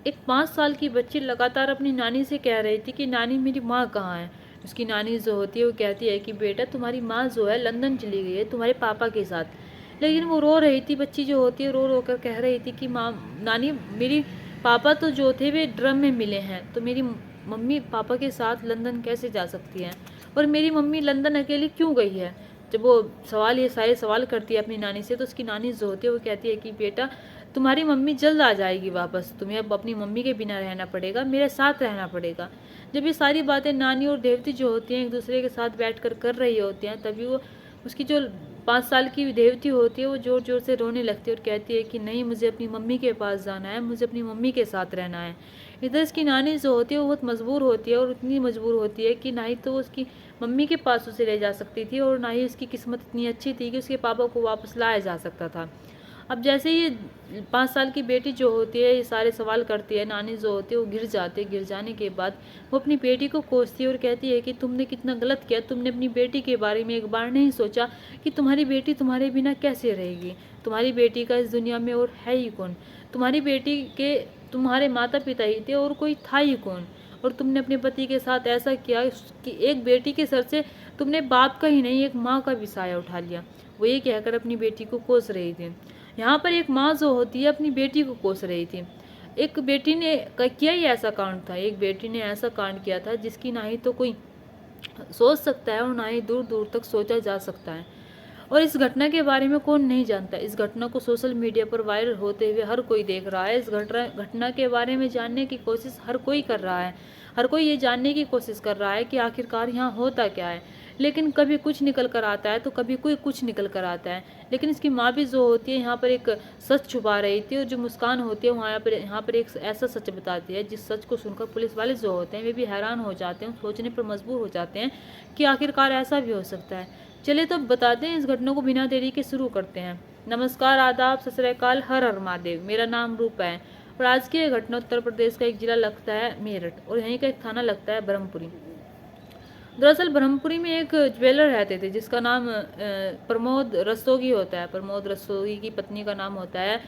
एक 5 साल की बच्ची लगातार अपनी नानी से कह रही थी कि नानी मेरी माँ कहाँ है। उसकी नानी जो होती है वो कहती है कि बेटा तुम्हारी माँ जो है लंदन चली गई है तुम्हारे पापा के साथ। लेकिन वो रो रही थी, बच्ची जो होती है रो रो कर कह रही थी कि माँ नानी मेरी पापा तो जो थे वे ड्रम में मिले हैं, तो मेरी मम्मी पापा के साथ लंदन कैसे जा सकती हैं, और मेरी मम्मी लंदन अकेली क्यों गई है। जब वो ये सारे सवाल करती है अपनी नानी से, तो उसकी नानी जो होती है वो कहती है कि बेटा तुम्हारी मम्मी जल्द आ जाएगी वापस, तुम्हें अब अपनी मम्मी के बिना रहना पड़ेगा, मेरे साथ रहना पड़ेगा। जब ये सारी बातें नानी और देवती जो होती हैं एक दूसरे के साथ बैठकर कर रही होती हैं, तभी वो उसकी जो 5 साल की देवती होती है वो ज़ोर ज़ोर से रोने लगती है और कहती है कि नहीं, मुझे अपनी मम्मी के पास जाना है, मुझे अपनी मम्मी के साथ रहना है। इधर इसकी नानी जो होती है वो बहुत मजबूर होती है, और इतनी मजबूर होती है कि ना ही तो उसकी मम्मी के पास उसे ले जा सकती थी, और ना ही उसकी किस्मत इतनी अच्छी थी कि उसके पापा को वापस लाया जा सकता था। अब जैसे ये 5 साल की बेटी जो होती है ये सारे सवाल करती है, नानी जो होती है वो गिर जाने के बाद वो अपनी बेटी को कोसती है और कहती है कि तुमने कितना गलत किया, तुमने अपनी बेटी के बारे में एक बार नहीं सोचा कि तुम्हारी बेटी तुम्हारे बिना कैसे रहेगी, तुम्हारी बेटी का इस दुनिया में और है ही कौन, तुम्हारी बेटी के तुम्हारे माता पिता ही थे और कोई था ही कौन, और तुमने अपने पति के साथ ऐसा किया कि एक बेटी के सर से तुमने बाप का ही नहीं एक माँ का भी साया उठा लिया। वो ये कहकर अपनी बेटी को कोस रही थी। यहाँ पर एक माँ जो होती है अपनी बेटी को कोस रही थी। एक बेटी ने किया ही ऐसा कांड था, एक बेटी ने ऐसा कांड किया था जिसकी ना ही तो कोई सोच सकता है और ना ही दूर दूर तक सोचा जा सकता है। और इस घटना के बारे में कौन नहीं जानता। इस घटना को सोशल मीडिया पर वायरल होते हुए हर कोई देख रहा है। इस घटना के बारे में जानने की कोशिश हर कोई कर रहा है। हर कोई ये जानने की कोशिश कर रहा है कि आखिरकार यहाँ होता क्या है। लेकिन कभी कुछ निकल कर आता है तो कभी कोई कुछ निकल कर आता है। लेकिन इसकी माँ भी जो होती है यहाँ पर एक सच छुपा रही थी, और जो मुस्कान होती है वहाँ पर एक ऐसा सच बताती है जिस सच को सुनकर पुलिस वाले जो होते हैं वे भी हैरान हो जाते हैं, सोचने पर मजबूर हो जाते हैं कि आखिरकार ऐसा भी हो सकता है। चलिए तो बताते हैं, इस घटना को बिना देरी के शुरू करते हैं। नमस्कार, आदाब, सत श्री अकाल, हर हर महादेव। मेरा नाम रूपा है और आज की यह घटना उत्तर प्रदेश का एक जिला लगता है मेरठ, और यहीं का एक थाना लगता है ब्रह्मपुरी। दरअसल ब्रह्मपुरी में एक ज्वेलर रहते थे जिसका नाम प्रमोद रस्तोगी होता है। प्रमोद रस्तोगी की पत्नी का नाम होता है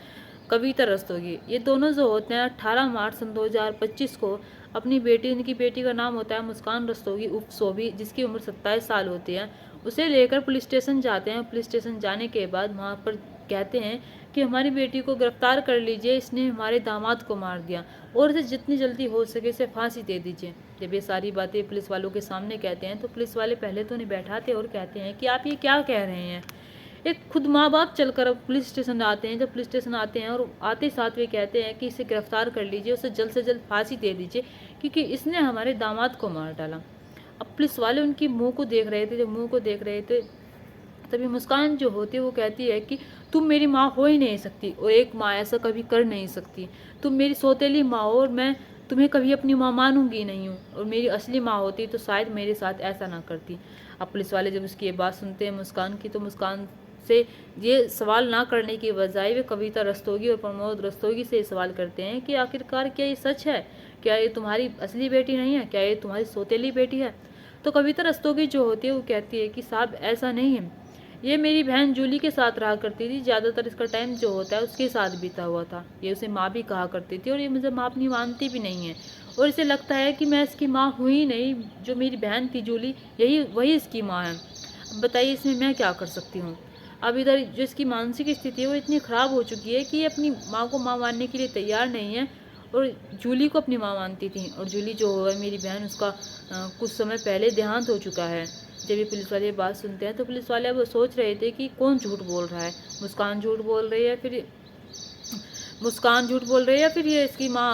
कविता रस्तोगी। ये दोनों जो होते हैं 18 मार्च सन 2025 को अपनी बेटी, इनकी बेटी का नाम होता है मुस्कान रस्तोगी उर्फ सोभी, जिसकी उम्र 27 साल होती है, उसे लेकर पुलिस स्टेशन जाते हैं। पुलिस स्टेशन जाने के बाद वहाँ पर कहते हैं कि हमारी बेटी को गिरफ्तार कर लीजिए, इसने हमारे दामाद को मार दिया और इसे जितनी जल्दी हो सके इसे फांसी दे दीजिए। जब ये सारी बातें पुलिस वालों के सामने कहते हैं तो पुलिस वाले पहले तो उन्हें बैठाते और कहते हैं कि आप ये क्या कह रहे हैं। एक खुद माँ बाप चलकर अब पुलिस स्टेशन आते हैं। जब पुलिस स्टेशन आते हैं और आते साथ वे कहते हैं कि इसे गिरफ्तार कर लीजिए, उसे जल्द से जल्द फांसी दे दीजिए क्योंकि इसने हमारे दामाद को मार डाला। अब पुलिस वाले उनकी मुंह को देख रहे थे। जब मुंह को देख रहे थे तभी मुस्कान जो होती है वो कहती है कि तुम मेरी माँ हो ही नहीं सकती और एक माँ ऐसा कभी कर नहीं सकती। तुम मेरी सौतेली माँ हो और मैं तुम्हें कभी अपनी माँ मानूंगी नहीं हूँ, और मेरी असली माँ होती तो शायद मेरे साथ ऐसा ना करती। अब पुलिस वाले जब उसकी ये बात सुनते हैं मुस्कान की, तो मुस्कान से ये सवाल ना करने की बजाय वे कविता रस्तोगी और प्रमोद रस्तोगी से सवाल करते हैं कि आखिरकार क्या ये सच है, क्या ये तुम्हारी असली बेटी नहीं है, क्या ये तुम्हारी सौतेली बेटी है। तो कविता रस्तोगी जो होती है वो कहती है कि साहब ऐसा नहीं है, ये मेरी बहन जूली के साथ रहा करती थी, ज़्यादातर इसका टाइम जो होता है उसके साथ बीता हुआ था। ये उसे माँ भी कहा करती थी और ये मुझे माँ अपनी मानती भी नहीं है, और इसे लगता है कि मैं इसकी माँ हुई नहीं, जो मेरी बहन थी जूली वही इसकी माँ है। अब बताइए इसमें मैं क्या कर सकती हूँ। अब इधर जो इसकी मानसिक स्थिति है वो इतनी ख़राब हो चुकी है कि ये अपनी माँ को माँ मानने के लिए तैयार नहीं है, और जूली को अपनी माँ मानती थी, और जूली जो है मेरी बहन उसका कुछ समय पहले देहांत हो चुका है। जब ये पुलिस वाले ये बात सुनते हैं तो पुलिस वाले अब सोच रहे थे कि कौन झूठ बोल रहा है, मुस्कान झूठ बोल रही है, फिर मुस्कान झूठ बोल रही है, फिर ये इसकी माँ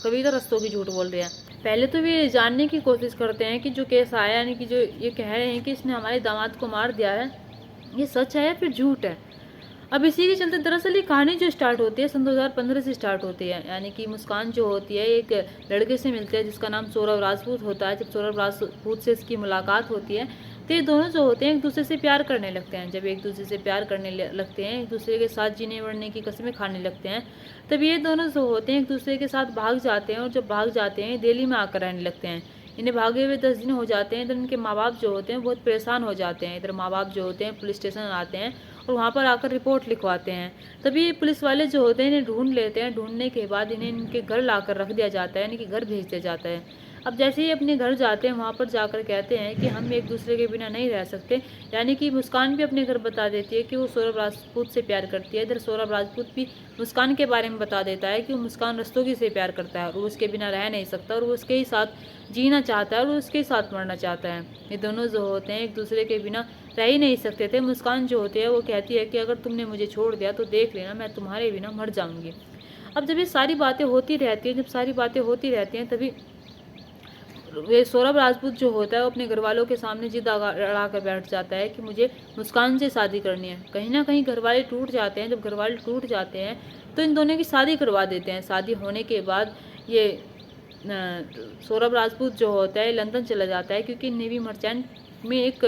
कविता रस्तोगी झूठ बोल रही है। पहले तो वे जानने की कोशिश करते हैं कि जो केस आया, यानी कि जो ये कह रहे हैं कि इसने हमारे दामाद को मार दिया है, ये सच है या फिर झूठ है। अब इसी के चलते दरअसल ये कहानी जो स्टार्ट होती है सन 2015 से स्टार्ट होती है। यानी कि मुस्कान जो होती है एक लड़के से मिलती है जिसका नाम सौरभ राजपूत होता है। जब सौरभ राजपूत से इसकी मुलाकात होती है तो ये दोनों जो होते हैं एक दूसरे से प्यार करने लगते हैं। जब एक दूसरे से प्यार करने लगते हैं, एक दूसरे के साथ जीने मरने की कस्में खाने लगते हैं, तब ये दोनों जो होते हैं एक दूसरे के साथ भाग जाते हैं, और जब भाग जाते हैं दिल्ली में आकर रहने लगते हैं। इन्हें भागे हुए 10 दिन हो जाते हैं। इधर इनके माँ बाप जो होते हैं बहुत परेशान हो जाते हैं। इधर माँ बाप जो होते हैं पुलिस स्टेशन आते हैं और वहाँ पर आकर रिपोर्ट लिखवाते हैं। तभी पुलिस वाले जो होते हैं इन्हें ढूंढ लेते हैं। ढूंढने के बाद इन्हें इनके घर लाकर रख दिया जाता है, यानी कि घर भेज दिया जाता है। अब जैसे ही अपने घर जाते हैं वहाँ पर जाकर कहते हैं कि हम एक दूसरे के बिना नहीं रह सकते, यानी कि मुस्कान भी अपने घर बता देती है कि वो सौरभ राजपूत से प्यार करती है। इधर सौरभ राजपूत भी मुस्कान के बारे में बता देता है कि वो मुस्कान रस्तोगी से प्यार करता है और वो उसके बिना रह नहीं सकता और वो उसके ही साथ जीना चाहता है और वो उसके ही साथ मरना चाहता है। ये दोनों जो होते हैं एक दूसरे के बिना रह ही नहीं सकते थे। मुस्कान जो होती है वो कहती है कि अगर तुमने मुझे छोड़ दिया तो देख लेना मैं तुम्हारे बिना मर जाऊंगी। अब जब ये सारी बातें होती रहती हैं, जब सारी बातें होती रहती हैं, तभी ये सौरभ राजपूत जो होता है वो अपने घर वालों के सामने जिद अड़ा कर बैठ जाता है कि मुझे मुस्कान से शादी करनी है। कहीं ना कहीं घर वाले टूट जाते हैं। जब घर वाले टूट जाते हैं तो इन दोनों की शादी करवा देते हैं। शादी होने के बाद ये सौरभ राजपूत जो होता है लंदन चला जाता है, क्योंकि नेवी मर्चेंट में एक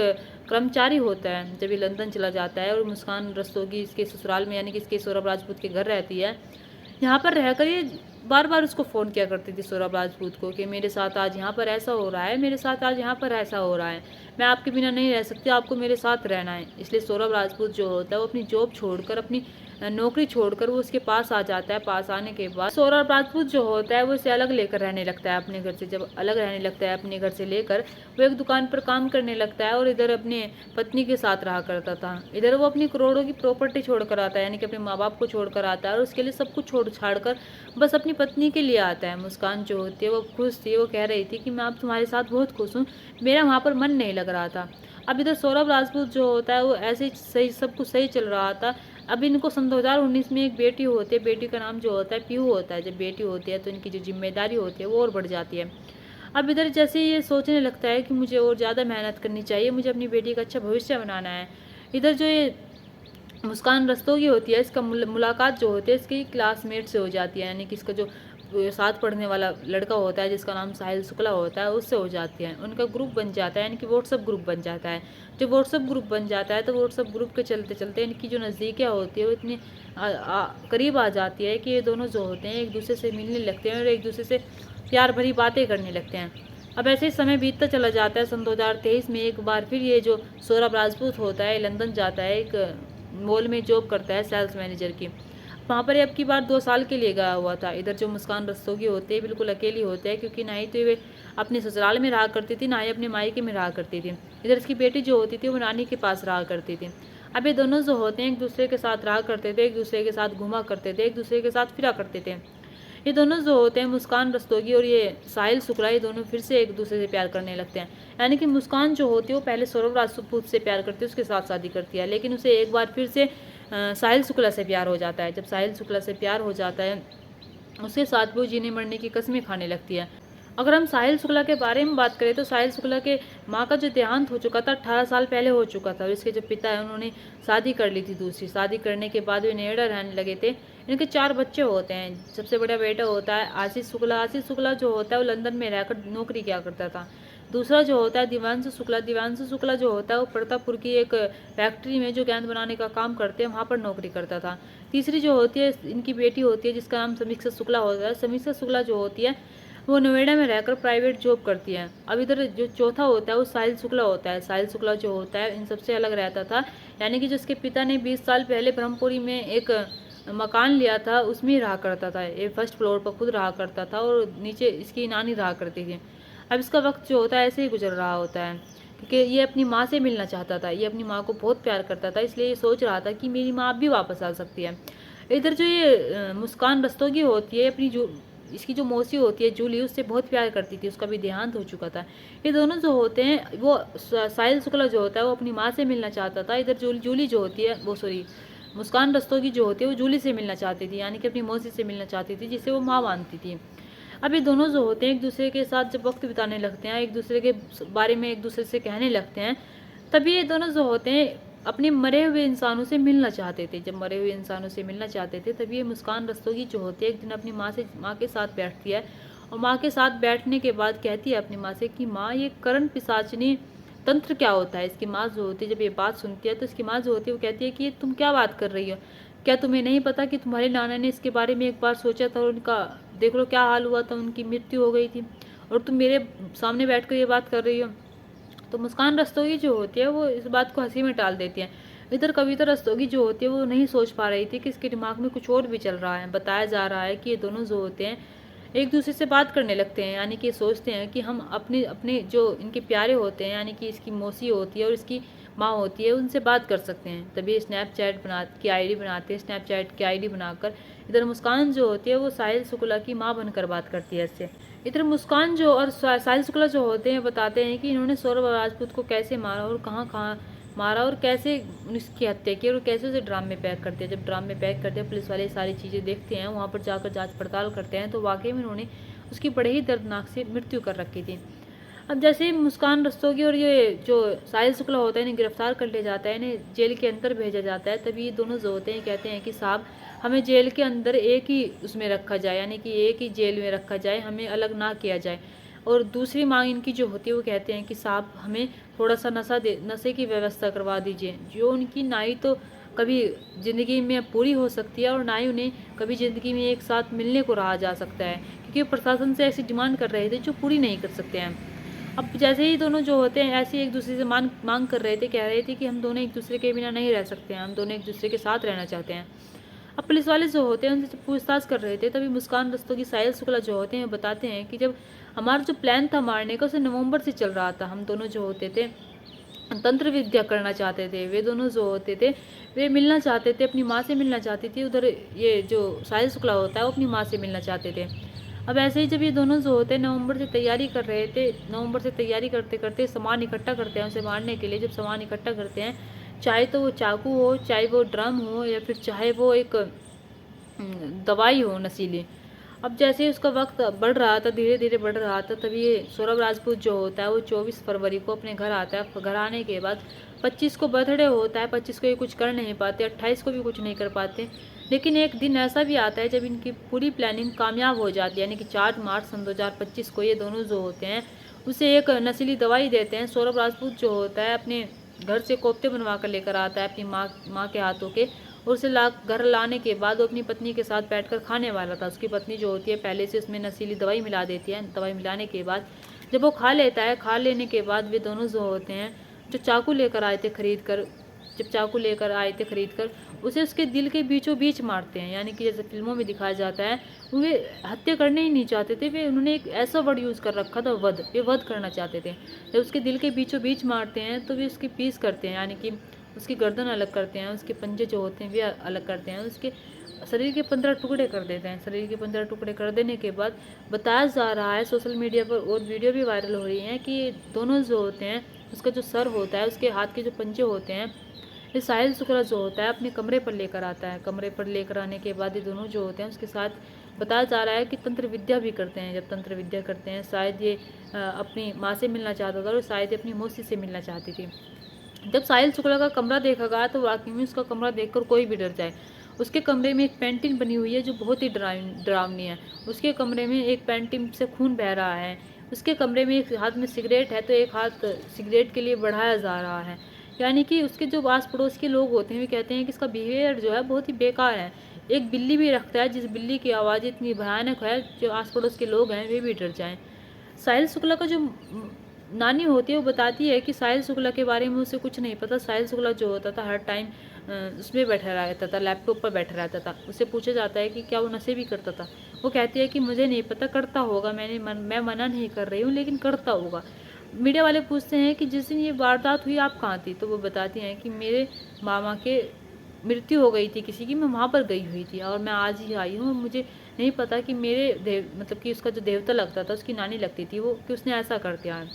कर्मचारी होता है। जब ये लंदन चला जाता है और मुस्कान रस्तोगी इसके ससुराल में, यानी कि इसके सौरभ राजपूत के घर रहती है, यहाँ पर रहकर ये बार बार उसको फ़ोन किया करती थी सौरभ राजपूत को कि मेरे साथ आज यहाँ पर ऐसा हो रहा है, मेरे साथ आज यहाँ पर ऐसा हो रहा है, मैं आपके बिना नहीं रह सकती, आपको मेरे साथ रहना है। इसलिए सौरभ राजपूत जो होता है वो अपनी जॉब छोड़कर, अपनी नौकरी छोड़कर वो उसके पास आ जाता है। पास आने के बाद सौरभ राजपूत जो होता है वो उसे अलग लेकर रहने लगता है अपने घर से। जब अलग रहने लगता है अपने घर से लेकर, वो एक दुकान पर काम करने लगता है और इधर अपने पत्नी के साथ रहा करता था। इधर वो अपनी करोड़ों की प्रॉपर्टी छोड़ कर आता है, यानी कि अपने माँ बाप को छोड़ कर आता है और उसके लिए सब कुछ छोड़ छाड़ कर बस अपनी पत्नी के लिए आता है। मुस्कान जो होती है वो खुश थी, वो कह रही थी कि मैं अब तुम्हारे साथ बहुत खुश हूँ, मेरा वहाँ पर मन नहीं लग रहा था। अब इधर सौरभ राजपूत जो होता है वो ऐसे ही सही, सब कुछ सही चल रहा था। अब इनको सन 2019 में एक बेटी होती है, बेटी का नाम जो होता है पीहू होता है। जब बेटी होती है तो इनकी जो जिम्मेदारी होती है वो और बढ़ जाती है। अब इधर जैसे ये सोचने लगता है कि मुझे और ज़्यादा मेहनत करनी चाहिए, मुझे अपनी बेटी का अच्छा भविष्य बनाना है। इधर जो ये मुस्कान रस्तोगी होती है, इसका मुलाकात जो होती है इसकी क्लासमेट से हो जाती है, यानी कि इसका जो साथ पढ़ने वाला लड़का होता है जिसका नाम साहिल शुक्ला होता है उससे हो जाती है। उनका ग्रुप बन जाता है, यानी कि व्हाट्सअप ग्रुप बन जाता है। जब व्हाट्सअप ग्रुप बन जाता है तो व्हाट्सअप ग्रुप के चलते चलते इनकी जो नज़दीकियाँ होती है वो इतनी करीब आ जाती है कि ये दोनों जो होते हैं एक दूसरे से मिलने लगते हैं और एक दूसरे से प्यार भरी बातें करने लगते हैं। अब ऐसे ही समय बीतता चला जाता है। सन 2023 में एक बार फिर ये जो सौरभ राजपूत होता है लंदन जाता है, एक मॉल में जॉब करता है सेल्स मैनेजर की। वहाँ पर अब की बार 2 साल के लिए गया हुआ था। इधर जो मुस्कान रस्तोगी होते हैं बिल्कुल अकेली होते हैं, क्योंकि ना ही तो वे अपने ससुराल में रहा करती थी, ना ही अपने मायके में रहा करती थी। इधर इसकी बेटी जो होती थी वो नानी के पास रहा करती थी। अब ये दोनों जो होते हैं एक दूसरे के साथ रहा करते थे, एक दूसरे के साथ घुमा करते थे, एक दूसरे के साथ फिरा करते थे। ये दोनों जो होते हैं मुस्कान रस्तोगी और ये साहिल शुक्ला, ये दोनों फिर से एक दूसरे से प्यार करने लगते हैं। यानी कि मुस्कान जो होती है वो पहले सौरभ राजपूत से प्यार करती है, उसके साथ शादी करती है, लेकिन उसे एक बार फिर से साहिल शुक्ला से प्यार हो जाता है। जब साहिल शुक्ला से प्यार हो जाता है उसके साथ वो जीने मरने की कस्में खाने लगती है। अगर हम साहिल शुक्ला के बारे में बात करें तो साहिल शुक्ला के माँ का जो देहांत हो चुका था 18 साल पहले हो चुका था और इसके जो पिता है उन्होंने शादी कर ली थी दूसरी। शादी करने के बाद वे नोएडा रहने लगे थे। इनके 4 बच्चे होते हैं। सबसे बड़ा बेटा होता है आशीष शुक्ला। आशीष शुक्ला जो होता है वो लंदन में रहकर नौकरी किया करता था। दूसरा जो होता है दिव्यांशु शुक्ला। दिव्यांशु शुक्ला जो होता है वो प्रतापपुर की एक फैक्ट्री में जो गेंद बनाने का काम करते हैं वहाँ पर नौकरी करता था। तीसरी जो होती है इनकी बेटी होती है जिसका नाम समीक्षा शुक्ला होता है। समीक्षा शुक्ला जो होती है वो नोएडा में रहकर प्राइवेट जॉब करती है। अब इधर जो चौथा होता है वो साहिल शुक्ला होता है। साहिल शुक्ला जो होता है इन सबसे अलग रहता था, यानी कि जिसके पिता ने 20 साल पहले ब्रह्मपुरी में एक मकान लिया था उसमें ही रहा करता था। ये फर्स्ट फ्लोर पर खुद रहा करता था और नीचे इसकी नानी रहा करती थी। अब इसका वक्त जो होता है ऐसे ही गुजर रहा होता है, क्योंकि ये अपनी माँ से मिलना चाहता था। ये अपनी माँ को बहुत प्यार करता था, इसलिए ये सोच रहा था कि मेरी माँ अब भी वापस आ सकती है। इधर जो ये मुस्कान रस्तोगी होती है अपनी जो इसकी जो मौसी होती है जूली, उससे बहुत प्यार करती थी, उसका भी देहांत हो चुका था। ये दोनों जो होते हैं वो साहिल शुक्ला जो होता है वो अपनी माँ से मिलना चाहता था। इधर जूली जो होती है वो मुस्कान रस्तोगी जो होती है वो जूली से मिलना चाहती थी, यानी कि अपनी मौसी से मिलना चाहती थी जिसे वो माँ मानती थी। अब ये दोनों जो होते हैं एक दूसरे के साथ जब वक्त बिताने लगते हैं, एक दूसरे के बारे में एक दूसरे से कहने लगते हैं, तभी ये दोनों जो होते हैं अपने मरे हुए इंसानों से मिलना चाहते थे। जब मरे हुए इंसानों से मिलना चाहते थे तभी ये मुस्कान रस्तोगी जो होती है एक दिन अपनी माँ के साथ बैठती है और माँ के साथ बैठने के बाद कहती है अपनी माँ से कि माँ ये करण पिशाचनी तंत्र क्या होता है। इसकी माँ जो होती है जब ये बात सुनती है तो इसकी माँ जो होती है वो कहती है कि ये तुम क्या बात कर रही हो, क्या तुम्हें नहीं पता कि तुम्हारे नाना ने इसके बारे में एक बार सोचा था और उनका देख लो क्या हाल हुआ था, उनकी मृत्यु हो गई थी और तुम मेरे सामने बैठकर ये बात कर रही हो। तो मुस्कान रस्तोगी जो होती है वो इस बात को हंसी में टाल देती है। इधर कविता रस्तोगी जो होती है वो नहीं सोच पा रही थी कि इसके दिमाग में कुछ और भी चल रहा है। बताया जा रहा है कि ये दोनों जो होते हैं एक दूसरे से बात करने लगते हैं, यानी कि सोचते हैं कि हम अपने अपने जो इनके प्यारे होते हैं, यानी कि इसकी मौसी होती है और इसकी माँ होती है, उनसे बात कर सकते हैं। तभी स्नैपचैट की आईडी बनाते हैं। स्नैपचैट की आईडी बनाकर इधर मुस्कान जो होती है वो साहिल शुक्ला की माँ बनकर बात करती है इससे। इधर मुस्कान जो और साहिल शुक्ला जो होते हैं बताते हैं कि इन्होंने सौरभ राजपूत को कैसे मारा और कहाँ कहाँ मारा और कैसे उसकी हत्या की और कैसे उसे ड्राम में पैक करते हैं। जब ड्राम में पैक करते हैं पुलिस वाले सारी चीज़ें देखते हैं, वहाँ पर जाकर जांच पड़ताल करते हैं तो वाकई में उन्होंने उसकी बड़े ही दर्दनाक से मृत्यु कर रखी थी। अब जैसे ही मुस्कान रस्तोगी और ये जो साहिल शुक्ला होता है इन्हें गिरफ्तार कर लिया जाता है, इन्हें जेल के अंदर भेजा जाता है, तभी ये दोनों जो होते हैं कहते हैं कि साहब हमें जेल के अंदर एक ही उसमें रखा जाए, यानी कि एक ही जेल में रखा जाए, हमें अलग ना किया जाए। और दूसरी मांग इनकी जो होती है वो कहते हैं कि साहब हमें थोड़ा सा नशे की व्यवस्था करवा दीजिए, जो उनकी ना ही तो कभी ज़िंदगी में पूरी हो सकती है और ना ही उन्हें कभी ज़िंदगी में एक साथ मिलने को रहा जा सकता है, क्योंकि प्रशासन से ऐसी डिमांड कर रहे थे जो पूरी नहीं कर सकते हैं। अब जैसे ही दोनों जो होते हैं ऐसे एक दूसरे से मांग कर रहे थे, कह रहे थे कि हम दोनों एक दूसरे के बिना नहीं रह सकते हैं, हम दोनों एक दूसरे के साथ रहना चाहते हैं। अब पुलिस वाले जो होते हैं उनसे पूछताछ कर रहे थे, तभी मुस्कान रस्तोगी साहिल शुक्ला जो होते हैं बताते हैं कि जब हमारा जो प्लान था मारने का उसे नवंबर से चल रहा था। हम दोनों जो होते थे तंत्र विद्या करना चाहते थे, वे दोनों जो होते थे वे मिलना चाहते थे, अपनी माँ से मिलना चाहती थी। उधर ये जो साहिल शुक्ला होता है वो अपनी माँ से मिलना चाहते थे। अब ऐसे ही जब ये दोनों जो होते हैं नवंबर से तैयारी कर रहे थे, नवंबर से तैयारी करते करते सामान इकट्ठा करते हैं उसे मारने के लिए। जब सामान इकट्ठा करते हैं, चाहे तो वो चाकू हो, चाहे वो ड्रम हो, या फिर चाहे वो एक दवाई हो नशीली। अब जैसे ही उसका वक्त बढ़ रहा था, धीरे धीरे बढ़ रहा था, तभी ये सौरभ राजपूत जो होता है वो 24 फरवरी को अपने घर आता है। घर आने के बाद 25 को बर्थडे होता है, 25 को ये कुछ कर नहीं पाते, 28 को भी कुछ नहीं कर पाते। लेकिन एक दिन ऐसा भी आता है जब इनकी पूरी प्लानिंग कामयाब हो जाती है, यानी कि 4 मार्च सन 2025 को ये दोनों जो होते हैं उसे एक नशीली दवाई देते हैं। सौरभ राजपूत जो होता है अपने घर से कोफ्ते बनवा कर लेकर आता है अपनी माँ के हाथों के, और उसे घर लाने के बाद वो अपनी पत्नी के साथ बैठकर खाने वाला था। उसकी पत्नी जो होती है पहले से उसमें नशीली दवाई मिला देती है। दवाई मिलाने के बाद जब वो खा लेता है, खा लेने के बाद वे दोनों जो होते हैं जो चाकू लेकर आए थे खरीद कर, उसे उसके दिल के बीचों बीच मारते हैं। यानी कि जैसे फिल्मों में दिखाया जाता है, वे हत्या करने ही नहीं चाहते थे, वे उन्होंने एक ऐसा वर्ड यूज़ कर रखा था वध, वे वध करना चाहते थे। जब उसके दिल के बीचों बीच मारते हैं तो वे उसकी पीस करते हैं, यानी कि उसकी गर्दन अलग करते हैं, उसके पंजे जो होते हैं वे अलग करते हैं, उसके शरीर के 15 टुकड़े कर देते हैं। शरीर के 15 टुकड़े कर देने के बाद बताया जा रहा है सोशल मीडिया पर और वीडियो भी वायरल हो रही है कि दोनों जो होते हैं उसका जो सर होता है, उसके हाथ के जो पंजे होते हैं, ये साहिल शुक्ला जो होता है अपने कमरे पर लेकर आता है। कमरे पर लेकर आने के बाद ये दोनों जो होते हैं उसके साथ बताया जा रहा है कि तंत्र विद्या भी करते हैं। जब तंत्र विद्या करते हैं, शायद ये अपनी माँ से मिलना चाहता था और शायद ये अपनी मौसी से मिलना चाहती थी। जब साहिल शुक्ला का कमरा देखा गया तो वाकई में उसका कमरा देखकर कोई भी डर जाए। उसके कमरे में एक पेंटिंग बनी हुई है जो बहुत ही डरावनी है। उसके कमरे में एक पेंटिंग से खून बह रहा है। उसके कमरे में एक हाथ में सिगरेट है तो एक हाथ सिगरेट के लिए बढ़ाया जा रहा है। यानी कि उसके जो आस पड़ोस के लोग होते हैं वे कहते हैं कि इसका बिहेवियर जो है बहुत ही बेकार है। एक बिल्ली भी रखता है जिस बिल्ली की आवाज़ इतनी भयानक है जो आस पड़ोस के लोग हैं वे भी डर जाएं। साहिल शुक्ला का जो नानी होती है वो बताती है कि साहिल शुक्ला के बारे में उसे कुछ नहीं पता। साहिल शुक्ला जो होता था हर टाइम उसमें बैठा रहता था, लैपटॉप पर बैठा रहता था। उससे पूछा जाता है कि क्या वो नशे भी करता था, वो कहती है कि मुझे नहीं पता, करता होगा, मैं मना नहीं कर रही हूँ लेकिन करता होगा। मीडिया वाले पूछते हैं कि जिस दिन ये वारदात हुई आप कहाँ थी, तो वो बताती हैं कि मेरे मामा के मृत्यु हो गई थी किसी की, मैं वहाँ पर गई हुई थी और मैं आज ही आई हूँ। मुझे नहीं पता कि मेरे मतलब कि उसका जो देवता लगता था उसकी नानी लगती थी वो, कि उसने ऐसा कर दिया है।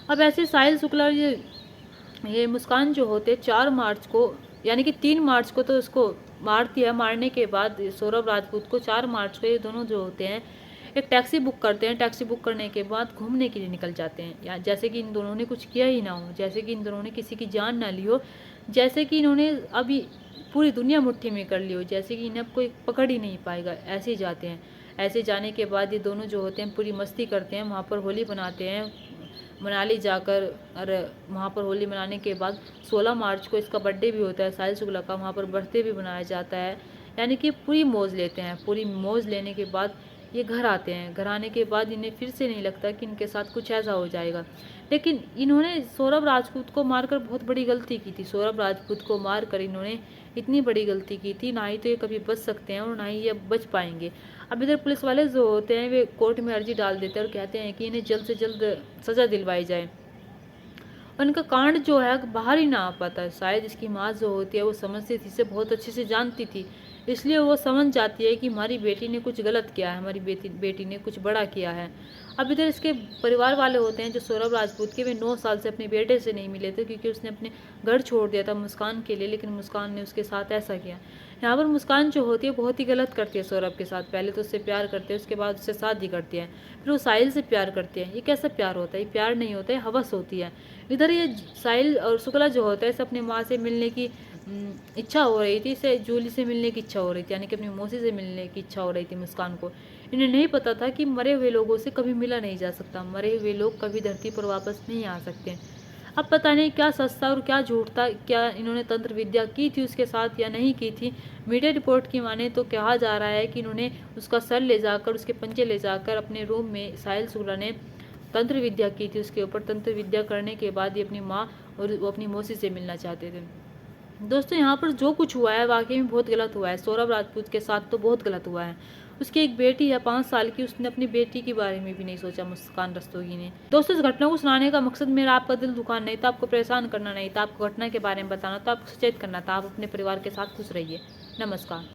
अब ऐसे साहिल शुक्ला ये मुस्कान जो होते 4 मार्च को, यानी कि 3 मार्च को तो उसको मार दिया। मारने के बाद सौरभ राजपूत को 4 मार्च को ये दोनों जो होते हैं एक टैक्सी बुक करते हैं। टैक्सी बुक करने के बाद घूमने के लिए निकल जाते हैं, या जैसे कि इन दोनों ने कुछ किया ही ना हो, जैसे कि इन दोनों ने किसी की जान ना ली हो, जैसे कि इन्होंने अभी पूरी दुनिया मुट्ठी में कर ली हो, जैसे कि इन्हें अब कोई पकड़ ही नहीं पाएगा, ऐसे ही जाते हैं। ऐसे जाने के बाद ये दोनों जो होते हैं पूरी मस्ती करते हैं, वहाँ पर होली मनाते हैं मनाली जाकर। और वहाँ पर होली मनाने के बाद 16 मार्च को इसका बर्थडे भी होता है साहिल शुक्ला का, वहाँ पर बर्थडे भी मनाया जाता है। यानी कि पूरी मौज लेते हैं। पूरी मौज लेने के बाद ये घर आते हैं। घर आने के बाद इन्हें फिर से नहीं लगता कि इनके साथ कुछ ऐसा हो जाएगा, लेकिन इन्होंने सौरभ राजपूत को मारकर बहुत बड़ी गलती की थी। सौरभ राजपूत को मारकर इन्होंने इतनी बड़ी गलती की थी, ना ही तो ये कभी बच सकते हैं और ना ही ये बच पाएंगे। अब इधर पुलिस वाले जो होते हैं वे कोर्ट में अर्जी डाल देते हैं और कहते हैं कि इन्हें जल्द से जल्द सज़ा दिलवाई जाए। और इनका कांड जो है बाहर ही ना आ पाता है। शायद इसकी माँ जो होती है वो समझती थी, इसे बहुत अच्छे से जानती थी, इसलिए वो समझ जाती है कि हमारी बेटी ने कुछ गलत किया है, हमारी बेटी ने कुछ बड़ा किया है। अब इधर इसके परिवार वाले होते हैं जो सौरभ राजपूत के, वे 9 साल से अपने बेटे से नहीं मिले थे, क्योंकि उसने अपने घर छोड़ दिया था मुस्कान के लिए, लेकिन मुस्कान ने उसके साथ ऐसा किया। यहाँ पर मुस्कान जो होती है बहुत ही गलत करती है सौरभ के साथ। पहले तो उससे प्यार करते हैं, उसके बाद उससे शादी करती है, फिर वो साहिल से प्यार करती है। ये कैसा प्यार होता है? ये प्यार नहीं होता है, हवस होती है। इधर ये साहिल और शुक्ला जो होता है, इसे अपनी माँ से मिलने की इच्छा हो रही थी, इसे जूली से मिलने की इच्छा हो रही थी, यानी कि अपनी मौसी से मिलने की इच्छा हो रही थी मुस्कान को। इन्हें नहीं पता था कि मरे हुए लोगों से कभी मिला नहीं जा सकता, मरे हुए लोग कभी धरती पर वापस नहीं आ सकते। अब पता नहीं क्या सच था और क्या झूठ था, क्या इन्होंने तंत्र विद्या की थी उसके साथ या नहीं की थी। मीडिया रिपोर्ट की माने तो कहा जा रहा है कि इन्होंने उसका सर ले जाकर, उसके पंजे ले जाकर अपने रूम में साहिल शुक्ला ने तंत्र विद्या की थी उसके ऊपर। तंत्र विद्या करने के बाद ये अपनी माँ और वो अपनी मौसी से मिलना चाहते थे। दोस्तों, यहाँ पर जो कुछ हुआ है वाकई में बहुत गलत हुआ है। सौरभ राजपूत के साथ तो बहुत गलत हुआ है। उसकी एक बेटी है 5 साल की, उसने अपनी बेटी के बारे में भी नहीं सोचा मुस्कान रस्तोगी ने। दोस्तों, इस घटना को सुनाने का मकसद मेरा आपका दिल दुखाना नहीं था, आपको परेशान करना नहीं था, आपको घटना के बारे में बताना था, आपको सचेत करना था। आप अपने परिवार के साथ खुश रहिए। नमस्कार।